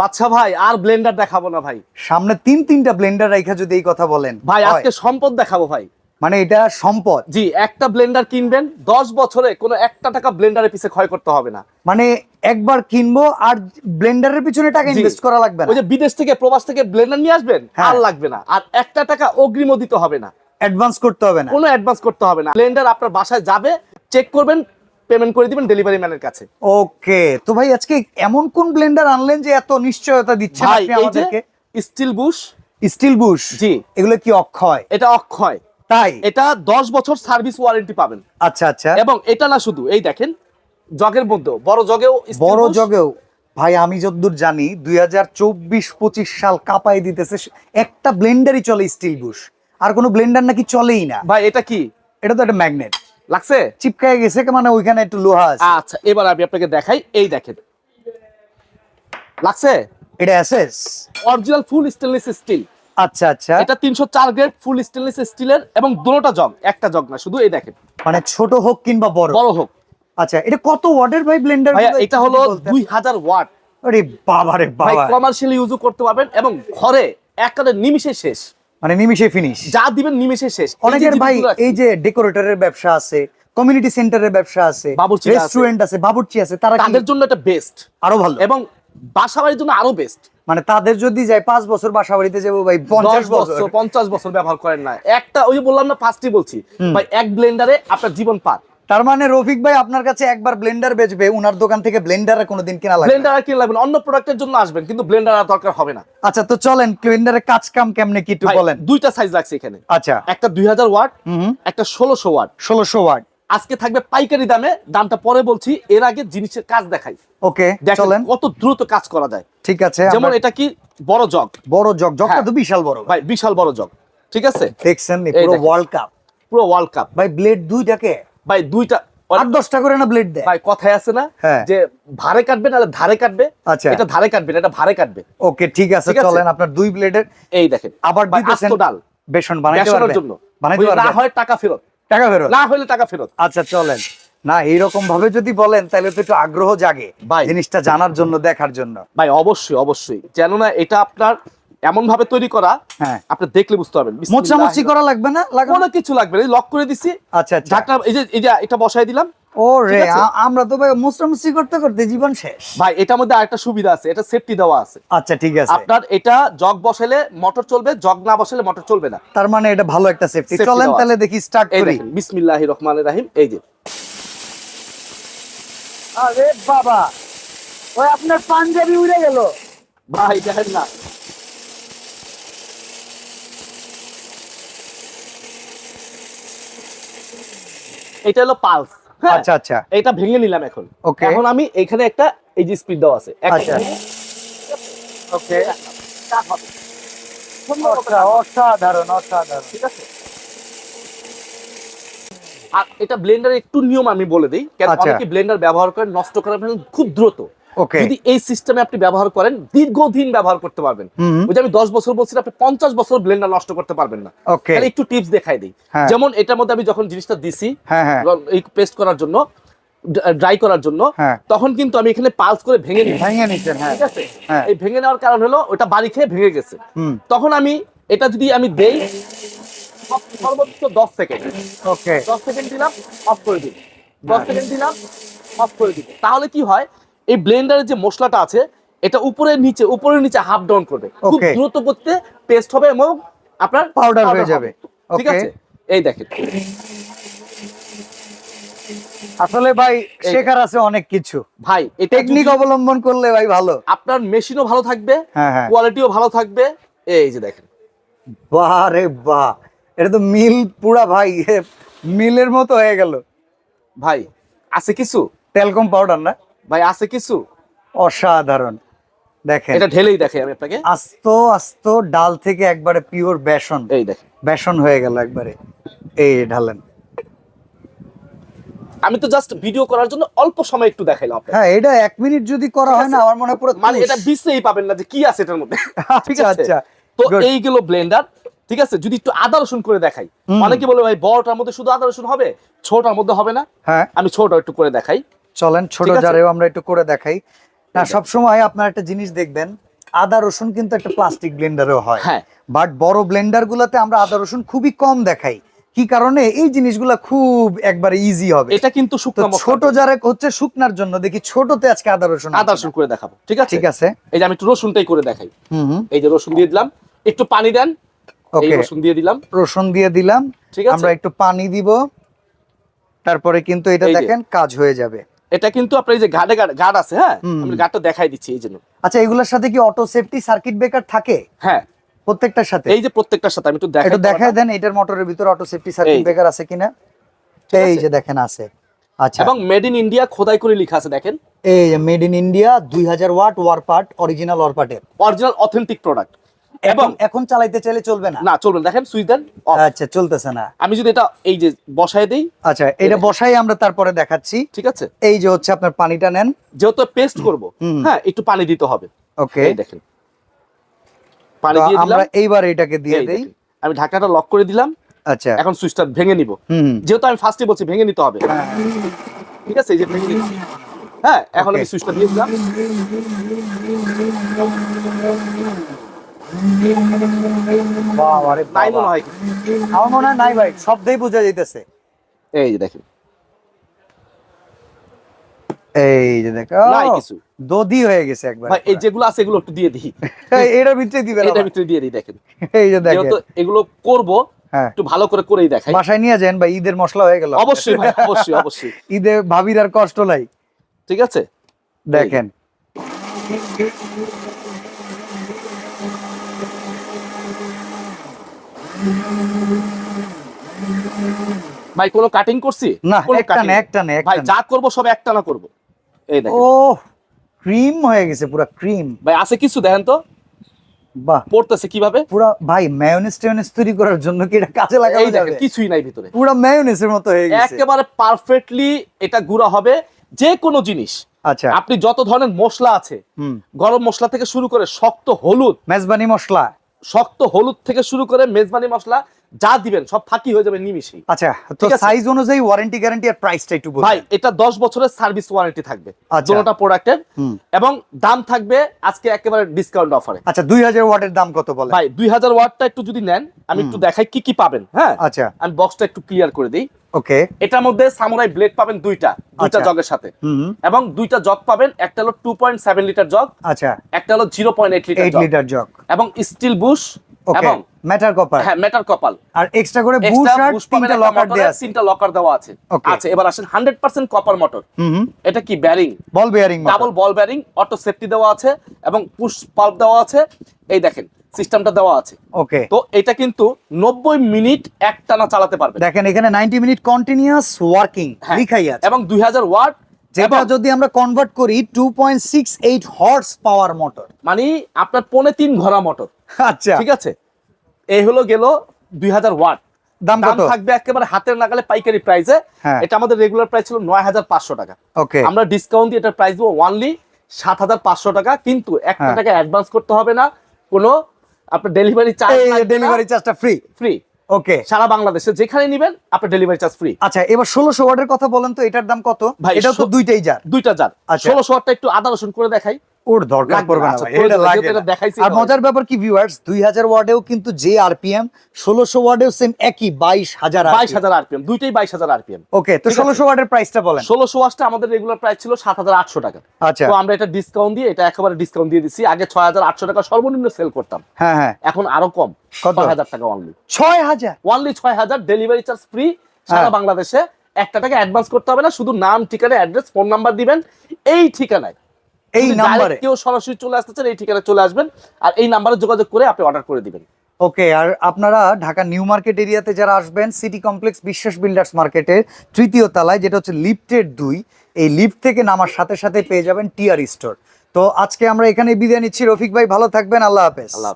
বাচ্চা ভাই আর ব্লেন্ডার দেখাবো না ভাই, সামনে তিনটা ব্লেন্ডার রাইখা যদি এই কথা বলেন ভাই আজকে সম্পদ দেখাবো ভাই। মানে এটা সম্পদ। জি, একটা ব্লেন্ডার কিনবেন 10 বছরে কোনো একটা টাকা ব্লেন্ডারের পিছে ক্ষয় করতে হবে না। মানে একবার কিনবো আর ব্লেন্ডারের পিছনে টাকা ইনভেস্ট করা লাগবে না। ওই যে বিদেশ থেকে প্রবাস থেকে ব্লেন্ডার নিয়ে আসবেন, আর লাগবে না। আর একটা টাকা অগ্রিমও দিতে হবে না, অ্যাডভান্স করতে হবে না, কোনো অ্যাডভান্স করতে হবে না। ব্লেন্ডার আপনার বাসায় যাবে, চেক করবেন, পেমেন্ট করে দিবেন ডেলিভারি ম্যানের কাছে। ওকে, তো ভাই আজকে এমন কোন ব্লেন্ডার আনলেন যে এত নিশ্চয়তা দিচ্ছেন আপনি আমাদেরকে? Still Bush. স্টিল বুশ, জি। এগুলো কি অক্ষয়? এটা অক্ষয়। তাই? এটা 10 বছর সার্ভিস ওয়ারেন্টি পাবেন। আচ্ছা আচ্ছা। এবং এটা না শুধু, এই দেখেন জগের মধ্যে বড় জগেও ভাই আমি যতদূর জানি 2024-25 সাল কাপাই দিতেছে একটা ব্লেন্ডারই চলে স্টিল বুশ, আর কোনো ব্লেন্ডার নাকি চলেই না। ভাই এটা কি? এটা তো একটা ম্যাগনেট লাগছে, চিপকায় গেছে, মানে ওইখানে একটু লোহা আছে। আচ্ছা এবার আমি আপনাকে দেখাই, এই দেখেন লাগছে। এটা এসএস অরিজিনাল ফুল স্টেনলেস স্টিল। আচ্ছা আচ্ছা। এটা 304 গ্রেড ফুল স্টেনলেস স্টিলের, এবং দুটোটা জগ, একটা জগ না শুধু। এই দেখেন, মানে ছোট হোক কিংবা বড় হোক। আচ্ছা, এটা কত ওয়াটের ভাই ব্লেন্ডার? ভাই এটা হলো 2000 ওয়াট। আরে বাবা রে ভাই বাবা, কমার্শিয়ালি ইউজও করতে পারবেন, এবং ঘরে একেবারে নিমিষে শেষ, মানে নিমিষে ফিনিশ, যা দিবেন নিমিষে শেষ। অনেকের ভাই এই যে ডেকোরেটরের ব্যবসা আছে, কমিউনিটি সেন্টারের ব্যবসা আছে, রেস্টুরেন্ট আছে, বাবুর্চি আছে, তাদের জন্য এটা বেস্ট, আরো ভালো, এবং বাসা বাড়ির জন্য আরো বেস্ট। মানে তাদের যদি যায় 5 বছর বাসা বাড়িতে যাবো ভাই, 50 বছর ব্যবহার করেন না, একটা ওই যে বললাম না, ফার্স্টই বলছি ভাই, এক ব্লেন্ডারে আপনার জীবন পার। তার মানে রফিক ভাই আপনার কাছে একবার ব্লেন্ডার বেচবে, উনার দোকান থেকে ব্লেন্ডার কোনোদিন কেনা লাগবে? ব্লেন্ডার আর কিনা লাগবে না, অন্য প্রোডাক্টের জন্য আসবেন, কিন্তু ব্লেন্ডার আর দরকার হবে না। আচ্ছা, তো চলেন ব্লেন্ডারের কাজ কাম কেমনে কি একটু বলেন। দুইটা সাইজ লাগছে এখানে। আচ্ছা, একটা 2000 ওয়াট, একটা 1600 ওয়াট। 1600 ওয়াট আজকে থাকবে পাইকারি দামে, দামটা পরে বলছি, এর আগে জিনিসের কাজ দেখাই। ওকে, চলেন কত দ্রুত কাজ করা যায়। ঠিক আছে, যেমন এটা কি বড় জগ, জগটা তো বিশাল বড় ভাই, বিশাল বড় জগ, ঠিক আছে। দেখছেন পুরো ওয়ার্ল্ড কাপ ভাই, ব্লেড দুইটাকে ভাই, দুইটা 8-10টা করে না ব্লেড দেয় ভাই। কথায় আছে না যে ভারে কাটবে না ধারে কাটবে? আচ্ছা, এটা ধারে কাটবে না, এটা ভারে কাটবে। ওকে, ঠিক আছে, চলেন আপনার দুই ব্লেডের এই দেখেন, আবার দিতেছেন ডাল বেসন বানাইতে পারবেন জন্য, না হয় টাকা ফেরত, না হলে টাকা ফেরত। আচ্ছা চলেন, না এইরকম ভাবে যদি বলেন তাহলে তো একটু আগ্রহ জাগে জিনিসটা জানার জন্য, দেখার জন্য। ভাই অবশ্যই অবশ্যই, জানো না এটা আপনার এমন ভাবে তৈরি করা, আপনি দেখলে বুঝতে পারবেন। মোচামুচি করা লাগবে না, কোনো কিছু লাগবে না, লক করে দিছি। আচ্ছা আচ্ছা, ঢাকনা এই যে এটা বসাই দিলাম। ওরে আমরা তো ভাই মোচামুচি করতে করতে জীবন শেষ। ভাই এটার মধ্যে আরেকটা সুবিধা আছে, এটা সেফটি দেওয়া আছে। আচ্ছা ঠিক আছে, আপনার এটা জগ বসাইলে মোটর চলবে, জগ না বসাইলে মোটর চলবে না। তার মানে এটা ভালো একটা সেফটি। চলেন তাহলে দেখি, স্টার্ট করি। বিসমিল্লাহির রহমানির রহিম। এই যে, আরে বাবা, ওই আপনার পাঞ্জাবি উড়ে গেল ভাই, দেখেন না। এটা হলো পালস। আচ্ছা আচ্ছা, এটা ভেঙে নিলাম এখন। এখন আমি এখানে একটা, এই যে স্পিড দেওয়া আছে, আচ্ছা ওকে, অসাধারণ অসাধারণ, ঠিক আছে। আর এটা ব্লেন্ডার একটু নিয়ম আমি বলে দিই, কারণ অনেকে ব্লেন্ডার ব্যবহার করেন, নষ্ট করেন খুব দ্রুত। যদি এই সিস্টেমে আপনি ব্যবহার করেন, দীর্ঘদিন ব্যবহার করতে পারবেন। ওই যে আমি 10 বছর বলছি, আপনি 50 বছর ব্লেন্ডার নষ্ট করতে পারবেন না। একটু টিপস দেখাই দিই। যেমন এটার মধ্যে আমি যখন জিনিসটা দিছি এই পেস্ট করার জন্য, ড্রাই করার জন্য, তখন কিন্তু আমি এখানে পালস করে ভেঙে নিচ্ছেন, ঠিক আছে। এই ভেঙে নেওয়ার কারণ হলো ওটা বাড়ি খেয়ে ভেঙে গেছে। তখন আমি এটা যদি আমি দেই সর্বোচ্চ 10 সেকেন্ড, ওকে 10 সেকেন্ড দিলাম, অফ করে দিই, 10 সেকেন্ড দিলাম, অফ করে দিই। তাহলে কি হয়, এই ব্লেন্ডারের যে মশলাটা আছে, এটা উপরে নিচে হাফ ডাউন করবে, খুব দ্রুত করতে পেস্ট হবে এবং আপনার পাউডার হয়ে যাবে, ঠিক আছে। এই দেখেন, আসলে ভাই শেখার আছে অনেক কিছু ভাই, এই টেকনিক অবলম্বন করলে ভাই ভালো, আপনার মেশিনও ভালো থাকবে, কোয়ালিটিও ভালো থাকবে। এই যে দেখেন, বাহ রে বাহ, এটা তো মিল পুরা ভাই, মিলের মতো হয়ে গেল ভাই। আছে কিছু টেলকম পাউডার না ভাই, আছে কিছু অসাধারণ। দেখেন, এটা ঢেলেই দেখাই আমি আপনাকে, আস্তো আস্তো ডাল থেকে একবারে পিওর বেসন, এই দেখেন বেসন হয়ে গেল একবারে। এই ঢালেন, আমি তো জাস্ট ভিডিও করার জন্য অল্প সময় একটু দেখাইলাম আপনাকে। হ্যাঁ, এটা 1 মিনিট যদি করা হয় না, আমার মনে হয় পুরো, মানে এটা বুঝতেই পাবেন না যে কি আছে এটার মধ্যে, ঠিক আছে। আচ্ছা, তো এইগুলো ব্লেন্ডার, ঠিক আছে। যদি একটু আদা রসুন করে দেখাই, অনেকে বলে ভাই বড়টার মধ্যে শুধু আদা রসুন হবে, ছোটটার মধ্যে হবে না। হ্যাঁ, আমি ছোট একটু করে দেখাই। চলেন ছোট জারেও আমরা একটু করে দেখাই। না, সব সময় আপনার একটা জিনিস দেখবেন, আদা রসুন কিন্তু একটা প্লাস্টিক ব্লেন্ডারেও হয়, হ্যাঁ, বাট বড় ব্লেন্ডার গুলাতে আমরা আদা রসুন খুবই কম দেখাই। কি কারণে? এই জিনিসগুলা খুব একবারে ইজি হবে। এটা কিন্তু তো শুকনো মশলা, ছোট যারা হচ্ছে শুকনার জন্য, দেখি ছোটতে আজকে আদা রসুন আদা রসুন করে দেখাবো, ঠিক আছে? ঠিক আছে, এই যে আমি একটু রসুনটাই করে দেখাই। হুম, এই যে রসুন দিয়ে দিলাম, একটু পানি দেন। এই ওকে, রসুন দিয়ে দিলাম, রসুন দিয়ে দিলাম, ঠিক আছে? আমরা একটু পানি দিব, তারপরে কিন্তু এটা এই যে। দেখেন কাজ হয়ে যাবে। এটা কিন্তু আপনার এই যে গার্ড আছে, হ্যাঁ, আমি গার্ডটা দেখাই দিচ্ছি এই জন্য। আচ্ছা, এগুলোর সাথে কি অটো সেফটি সার্কিট ব্রেকার থাকে? হ্যাঁ, প্রত্যেকটার সাথে? এই যে প্রত্যেকটার সাথে আমি একটু একটু দেখাই দেন এটার মোটরের ভিতরে অটো সেফটি সার্কিট এই যে। ব্রেকার আছে কিনা। ঠিক এই আছে? যে দেখেন আছে। আচ্ছা, এবং মেড ইন ইন্ডিয়া খোদাই করে লেখা আছে, দেখেন। এই যে মেড ইন ইন্ডিয়া 2000 ওয়াট ওয়ার পার্ট, অরিজিনাল ওয়ার পার্টের, অরিজিনাল অথেন্টিক প্রোডাক্ট। এবং এবং এখন চালাইতে চাইলে চলবে না? না, চলবে না, দেখেন সুইচ দেন, off। আচ্ছা, চলতেছে না। আমি যদি এটা এই যে বসায় দেই, আচ্ছা, এটা বসাই আমরা তারপরে দেখাচ্ছি। ঠিক আছে? এই যে হচ্ছে আপনার পানিটা নেন, যেহেতু পেস্ট করব, হ্যাঁ, একটু পানি দিতে হবে। ওকে, এই দেখেন পানি দিয়ে দিলাম। আমরা এইবার এটাকে দিয়ে এই দেই। দেখেন, আমি ঢাকনাটা লক করে দিলাম। আচ্ছা, এখন সুইচটা ভেঙে নিব, হুম, যেহেতু আমি ফার্স্টে বলছি ভেঙে নিতে হবে, ঠিক আছে? এই যে ভেঙে নিলাম, হ্যাঁ, এখন আমি Okay. সুইচটা দিয়ে দিলাম। বাবারে নাই বাবা। মনে হয়, আমার মনে হয় নাই ভাই, শব্দেই বোঝা যাইতেছে। এই যে দেখেন এই যে দেখো, নাই কিছু। দধি হয়ে গেছে একবার। ভাই এই যেগুলো আছে এগুলো একটু দিয়ে দিই, এটার ভিতরে দিবেন এটার আবার? ভিতরে দিয়ে দিই, দেখেন। এই যে দেখেন, যেহেতু এগুলো করব, হ্যাঁ, একটু ভালো করে করেই দেখাই। বাসায় নিয়ে যান ভাই, ঈদের মশলা হয়ে গেল। অবশ্যই ভাই, অবশ্যই অবশ্যই, ঈদে ভাবির আর কষ্ট নাই। ঠিক আছে? দেখেন, ভাই কোনো কাটিং করছি না, কোনো একটা cutting না, নেই। একটা না, ভাই একটা যা না। করব সব একটানা করব। এই দেখেন ও, ক্রিম হয়ে গেছে, পুরো ক্রিম। ভাই, আছে কিছু দেখেন তো বাহ, পড়তেছে কিভাবে। পুরো ভাই মায়োনেজ টায়োনেজ তৈরি করার জন্য কি এটা কাজে লাগানো এই যাবে? দেখেন কিছুই নাই ভিতরে, পুরো মায়োনেজের মতো হয়ে গেছে। একেবারে পারফেক্টলি এটা গুঁড়া হবে। যে কোনো জিনিস, আচ্ছা, আপনি যত ধরনের মশলা আছে, হুম, গরম মশলা থেকে শুরু করে শক্ত হলুদ, মেজবানি মশলা, থেকে শুরু করে মেজবানি মশলা যা দিবেন সব ফাঁকি হয়ে যাবে নিমিশেই। আচ্ছা, তো ঠিক আছে? সাইজ অনুযায়ী ওয়ারেন্টি গ্যারান্টি আর প্রাইসটা একটু বলুন। ভাই এটা 10 বছরের সার্ভিস ওয়ারেন্টি থাকবে আচ্ছা। দুটোটা প্রোডাক্টের, হুম। এবং দাম থাকবে আজকে একেবারে ডিসকাউন্ট অফারে। আচ্ছা, 2000 ওয়াটের দাম কত বলেন? ভাই 2000 ওয়াটটা একটু যদি নেন, আমি একটু দেখাই কি কি পাবেন, হ্যাঁ? আচ্ছা, আমি বক্সটা একটু ক্লিয়ার করে দিই। ওকে, এটার মধ্যে সামুরাই ব্লেড পাবেন দুইটা আচ্ছা। জগের সাথে, হুম, এবং দুইটা জগ পাবেন। একটা হলো 2.7 লিটার জগ, আচ্ছা, একটা হলো 0.8 লিটার 8 জগ, লিটার জগ, এবং স্টিল বুশ, ওকে, এবং মেটাল কপার, হ্যাঁ মেটাল কপাল, আর এক্সট্রা করে বুশ এক্সট্রা আর বুশ পাবেন, তিনটা একটা লকার মোটরে দেয়া আছে। 3টা লকার দেওয়া আছে। Okay. আচ্ছা, এবার আসেন 100% কপার মোটর। হুম, এটা কি ব্যারিং, বল বেয়ারিং, ডাবল বল ব্যারিং, অটো সেফটি দেওয়া আছে, এবং পুশ পাল্প দেওয়া আছে। এই দেখেন সিস্টেমটা দেওয়া আছে। ওকে, তো এটা কিন্তু 90 মিনিট একটানা চালাতে পারবে, দেখেন এখানে 90 মিনিট কন্টিনিউয়াস ওয়ার্কিং লিখাই আছে, এবং 2000 ওয়াট, যেটা যদি আমরা কনভার্ট করি 2.68 হর্স পাওয়ার মোটর। মানে আপনার 3.5 ঘোড়া মোটর। আচ্ছা, ঠিক আছে? এই হলো গেল 2000 ওয়াট। দাম দাম কত? থাকবে একেবারে হাতের নাগালে পাইকারি প্রাইসে। হ্যাঁ। এটা আমাদের রেগুলার প্রাইস ছিল 9500 টাকা। ওকে, আমরা ডিসকাউন্ট দিয়ে এটার প্রাইস দেবো অনলি 7500 টাকা। কিন্তু একটা হ্যাঁ। টাকা অ্যাডভান্স করতে হবে না, কোনো আপনার ডেলিভারি চার্জ, ডেলিভারি চার্জটা ফ্রি। ফ্রি। ওকে, সারা বাংলাদেশে যেখানে নেবেন আপনার ডেলিভারি চার্জ ফ্রি। আচ্ছা, এবার 1600 ওয়াটের কথা বলেন তো, এটার দাম কত? ভাই, এটাও তো দুইটাই জার। দুইটা জার। আচ্ছা। 1600 ওয়াটটা একটু আদা রসুন করে দেখাই। ওর দরকার লাগবে পড়বে না, না আচ্ছা, ভাই, করে এটা দেবো, লাগে যেহেতু এটা না। দেখাইছি আর না। মজার ব্যাপার কি ভিউয়ার্স, 2000 ওয়াটেও কিন্তু যে আরপিএম, 1600 ওয়াটেও সেম একই 22000 22000 আরপিএম, দুইটাই 22000 আরপিএম। ওকে, তো ঠিক আছে। 1600 ওয়াটের প্রাইসটা বলেন। 1600 ওয়াটটা আমাদের রেগুলার প্রাইস ছিল 7800 টাকা। আচ্ছা, তো আমরা এটা ডিসকাউন্ট দিয়ে, এটা একেবারে ডিসকাউন্ট দিয়ে দিচ্ছি। আগে 6800 টাকা সর্বনিম্ন সেল করতাম, হ্যাঁ হ্যাঁ, এখন আরো কম, কত? 6000 টাকা only. 6000? Only 6000, delivery charge free সারা হ্যাঁ। বাংলাদেশে। একটা টাকা অ্যাডভান্স করতে হবে না, শুধু নাম, ঠিকানা, অ্যাড্রেস, ফোন নাম্বার দিবেন এই ঠিকানায়। এই যদি নাম্বারে? direct কেউ সরাসরি চলে আসতে চান, এই ঠিকানায় চলে আসবেন, আর এই নাম্বারে যোগাযোগ করে আপনি অর্ডার করে দিবেন। ওকে, আর আপনারা ঢাকা নিউ মার্কেট এরিয়াতে যারা আসবেন, সিটি কমপ্লেক্স বিশ্বাস বিল্ডার্স মার্কেটের 3য় তলায়, যেটা হচ্ছে লিফটের 2, এই লিফট থেকে নামার সাথে সাথে পেয়ে যাবেন টিআর স্টোর। তো আজকে আমরা এখানে বিদায় নিচ্ছি। রফিক ভাই ভালো থাকবেন, আল্লাহ হাফেজ। আল্লাহ।